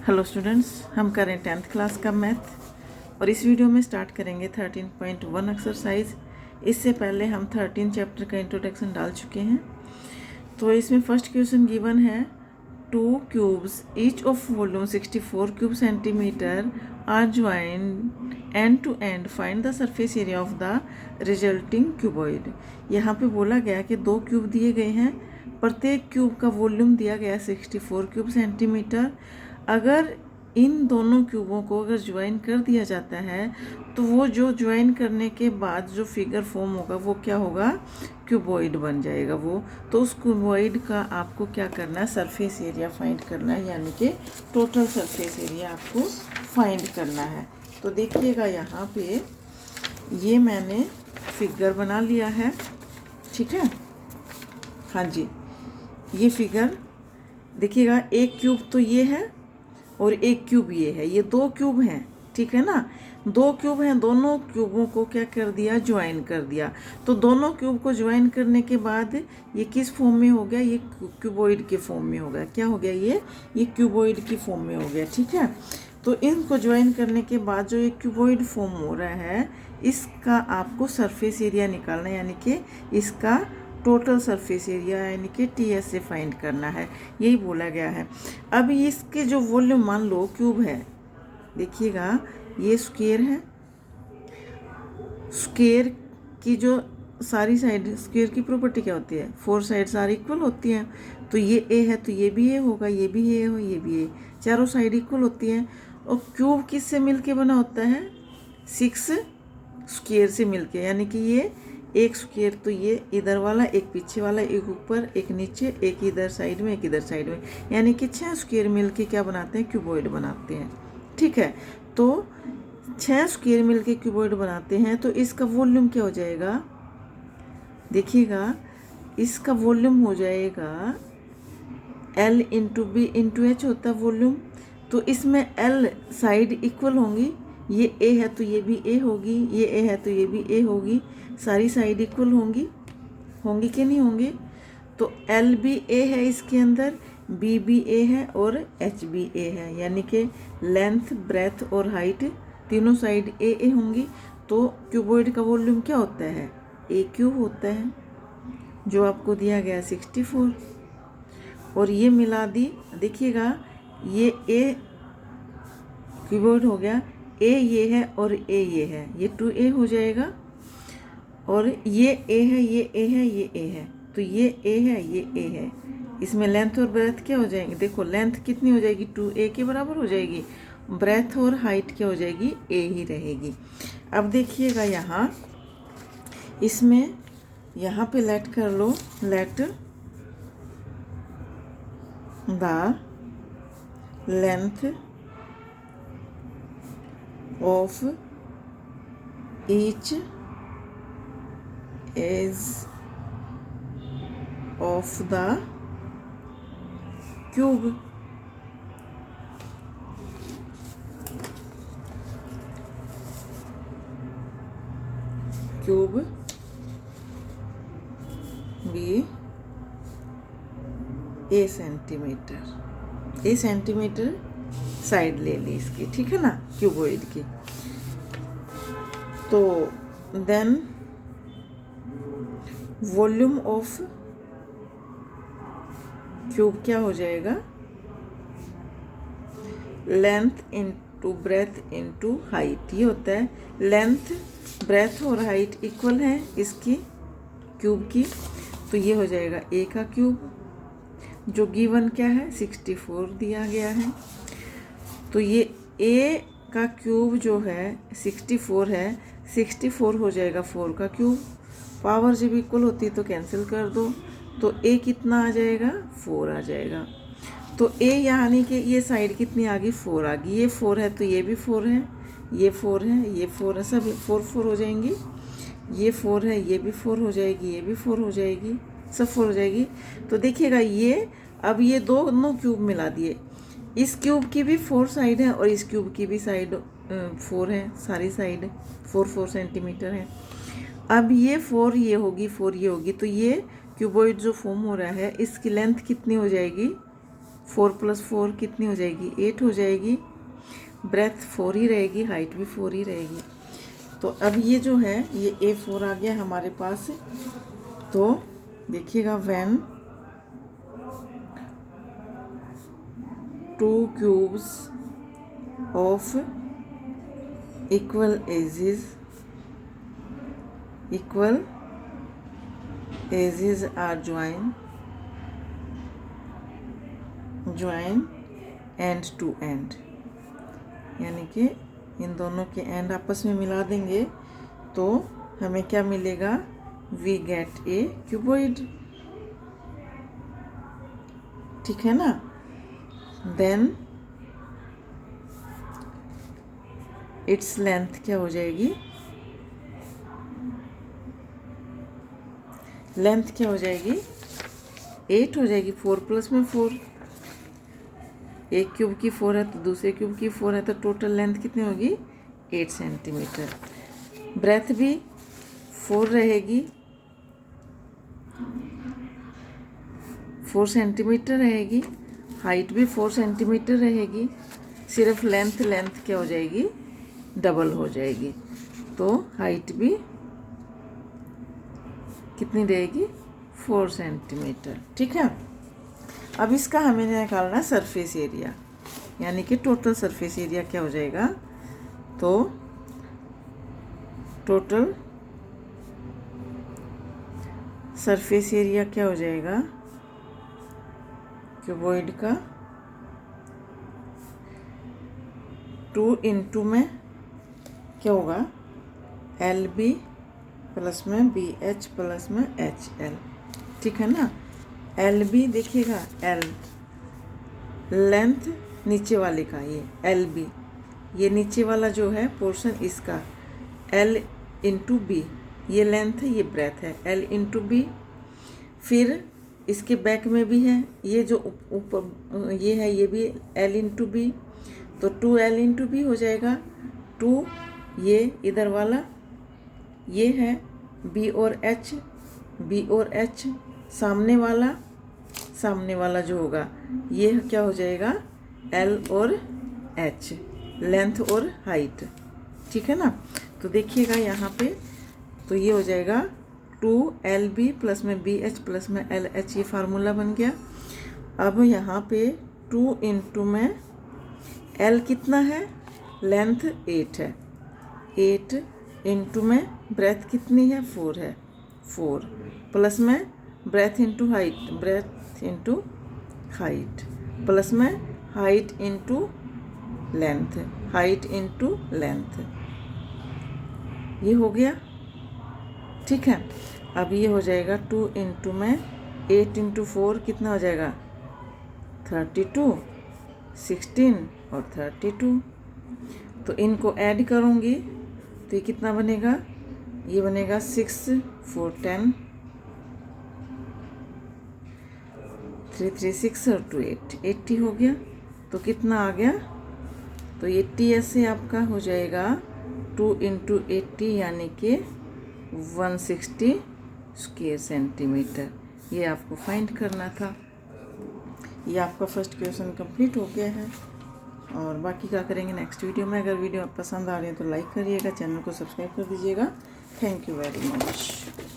Hello students, हम करें 10th class का मैथ और इस वीडियो में स्टार्ट करेंगे 13.1 एक्सरसाइज। इससे पहले हम 13 चैप्टर का इंट्रोडक्शन डाल चुके हैं। तो इसमें फर्स्ट क्वेश्चन गिवन है 2 cubes each of volume 64 cube centimetre are joined end to end, find the surface area of the resulting cuboid. यहाँ पे बोला गया कि 2 क्यूब दिए गए हैं, प्रत्येक क्यूब का वॉल्यूम दिया गया है 64 क्यूब सेंटीमीटर। अगर इन दोनों क्यूबों को अगर ज्वाइन कर दिया जाता है तो वो जो ज्वाइन करने के बाद जो फिगर फॉर्म होगा वो क्या होगा, क्यूबॉइड बन जाएगा वो। तो उस क्यूबॉइड का आपको क्या करना है, सरफेस एरिया फाइंड करना है, यानी कि टोटल सरफेस एरिया आपको फाइंड करना है। तो देखिएगा यहाँ पे ये मैंने फिगर बना लिया है, ठीक है। हाँ जी, ये फिगर देखिएगा, एक क्यूब तो ये है और एक क्यूब ये है, ये 2 क्यूब हैं, ठीक है ना। 2 क्यूब हैं, दोनों क्यूबों को क्या कर दिया, ज्वाइन कर दिया। तो दोनों क्यूब को ज्वाइन करने के बाद ये किस फॉर्म में हो गया, ये क्यूबॉइड के फॉर्म में हो गया। क्या हो गया, ये क्यूबॉइड की फॉर्म में हो गया, ठीक है। तो इनको ज्वाइन करने के बाद जो ये क्यूबॉइड फॉर्म हो रहा है, इसका आपको सरफेस एरिया निकालना है, यानी कि इसका टोटल सरफेस एरिया यानी कि TS से फाइंड करना है, यही बोला गया है। अब इसके जो वॉल्यूम, मान लो क्यूब है, देखिएगा ये स्क्वायर है, स्क्वायर की जो सारी साइड, स्क्वायर की प्रॉपर्टी क्या होती है, 4 साइड्स आर इक्वल होती हैं। तो ये A है तो ये भी A होगा, ये भी A हो, ये भी A, चारों साइड इक्वल होती हैं। और क्यूब किससे मिलके बना होता है, 6 स्क्वायर से मिलके, यानी कि ये एक स्क्वायर, तो ये इधर वाला, एक पीछे वाला, एक ऊपर, एक नीचे, एक इधर साइड में, एक इधर साइड में, यानी कि 6 स्क्वायर मिलके क्या बनाते हैं, क्यूबॉइड बनाते हैं, ठीक है। तो 6 स्क्वायर मिलके क्यूबॉइड बनाते हैं, तो इसका वॉल्यूम क्या हो जाएगा, देखिएगा इसका वॉल्यूम हो जाएगा L into B into H होता है वॉल्यूम। तो इसमें L साइड इक्वल होंगी, ये A है तो ये भी A होगी, ये A है तो ये भी A होगी, सारी साइड इक्वल होंगी, होंगी कि नहीं होंगी। तो L भी A है इसके अंदर, B भी A है और H भी A है, यानी कि लेंथ, ब्रेथ और हाइट तीनों साइड A होंगी। तो क्यूबॉइड का वॉल्यूम क्या होता है, A क्यूब होता है, जो आपको दिया गया 64। और ये मिला दी, देखिएगा ये A क्यूबॉइड हो गया, A ये है और A ये है, ये 2A हो जाएगा। और ये A है, ये A है, ये A है, तो ये A है, ये A है। इसमें लेंथ और ब्रेथ क्या हो जाएंगे, देखो लेंथ कितनी हो जाएगी, 2A के बराबर हो जाएगी, ब्रेथ और हाइट क्या हो जाएगी, A ही रहेगी। अब देखिएगा यहाँ, इसमें यहाँ पे लेट कर लो, let the length of each edge of the cube. Cube भी A centimetre, A centimetre side ले ली इसकी, ठीक है ना, क्यूबॉइड की। तो देन वॉल्यूम ऑफ क्यूब क्या हो जाएगा, length into breadth into height, ये होता है। लेंथ, ब्रेथ और हाइट इक्वल है इसकी क्यूब की, तो ये हो जाएगा A का क्यूब, जो गिवन क्या है 64 दिया गया है। तो ये A का क्यूब जो है 64 है, 64 हो जाएगा 4 का क्यूब, पावर जब इक्वल होती है तो कैंसिल कर दो, तो A कितना आ जाएगा, 4 आ जाएगा। तो A यानी कि ये साइड कितनी आ गई, 4 आ गई, ये 4 है तो ये भी 4 है, ये 4 है, ये 4 है, सब 4 हो जाएंगी, ये 4 है, ये भी 4 हो जाएगी, ये भी 4 हो जाएगी, सब 4 हो जाएगी। तो देखिएगा ये, अब ये दोनों क्यूब मिला दिए, इस क्यूब की भी 4 साइड है और इस क्यूब की भी साइड 4 है, सारी साइड 4 सेंटीमीटर है। अब ये 4 ये होगी, 4 ये होगी, तो ये क्यूबॉइड जो फॉर्म हो रहा है इसकी लेंथ कितनी हो जाएगी, 4 + 4 कितनी हो जाएगी, 8 हो जाएगी। ब्रेथ 4 ही रहेगी, हाइट भी 4 ही रहेगी। तो अब ये जो है ये A4 आ गया हमारे पास। तो देखिएगा, when 2 cubes of equal edges are join end to end, यानी कि इन दोनों के एंड आपस में मिला देंगे तो हमें क्या मिलेगा, वी गेट ए क्यूबॉइड। ठीक है ना। देन इट्स लेंथ क्या हो जाएगी, लेंथ क्या हो जाएगी, 8 हो जाएगी। 4 + में 4, एक क्यूब की 4 है तो दूसरे क्यूब की 4 है, तो टोटल लेंथ कितनी होगी, 8 सेंटीमीटर। ब्रेथ भी 4 रहेगी, 4 सेंटीमीटर रहेगी। हाइट भी 4 सेंटीमीटर रहेगी। सिर्फ लेंथ क्या हो जाएगी, डबल हो जाएगी। तो हाइट भी कितनी रहेगी, 4 सेंटीमीटर। ठीक है। अब इसका हमें निकालना सरफेस एरिया, यानी कि टोटल सरफेस एरिया क्या हो जाएगा। तो टोटल सरफेस एरिया क्या हो जाएगा क्यूबॉइड का, 2 × में क्या होगा, LB + में BH + में HL। ठीक है ना। LB देखिएगा, L लेंथ नीचे वाले का, ये LB, ये नीचे वाला जो है पोर्शन इसका, L × B, ये लेंथ है, ये ब्रेथ है, L × B। फिर इसके बैक में भी है, ये जो ऊपर ये है, ये भी L × B, तो 2L × B हो जाएगा। 2 ये इधर वाला, ये है B और H, सामने वाला जो होगा ये क्या हो जाएगा, L और H, लेंथ और हाइट। ठीक है ना। तो देखिएगा यहाँ पे, तो ये हो जाएगा 2LB + में BH + में LH, ये फार्मूला बन गया। अब यहाँ पे 2 × में L कितना है, लेंथ 8 है, 8 × में ब्रेथ कितनी है, 4 है, 4 + में ब्रेथ × हाइट + में हाइट × लेंथ, ये हो गया। ठीक है। अब ये हो जाएगा 2 × में 8 × 4 कितना हो जाएगा, 32, 16 और 32। तो इनको ऐड करूँगी तो ये कितना बनेगा, ये बनेगा 6 4 10, 3 3 6 और 2 8, 80 हो गया। तो कितना आ गया, तो 80 ऐसे आपका हो जाएगा 2 × 80, यानी कि 160 स्क्वायर सेंटीमीटर। ये आपको फाइंड करना था। ये आपका फर्स्ट क्वेश्चन कंप्लीट हो गया है, और बाकी क्या करेंगे नेक्स्ट वीडियो में। अगर वीडियो पसंद आ रही है तो लाइक करिएगा, चैनल को सब्सक्राइब कर दीजिएगा। Thank you very much.